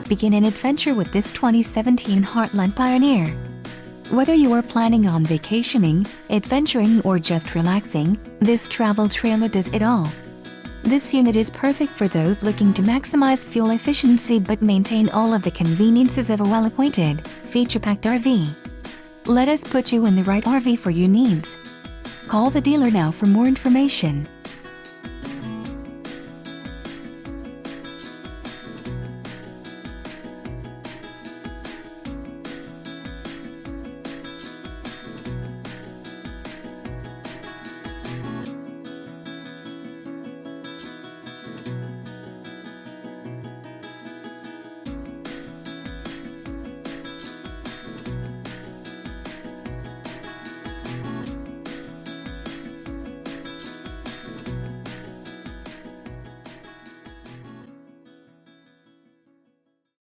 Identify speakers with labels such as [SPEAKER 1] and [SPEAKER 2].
[SPEAKER 1] Begin an adventure with this 2017 Heartland Pioneer. Whether you are planning on vacationing, adventuring, or just relaxing, this travel trailer does it all. This unit is perfect for those looking to maximize fuel efficiency but maintain all of the conveniences of a well-appointed, feature-packed RV. Let us put you in the right RV for your needs. Call the dealer now for more information.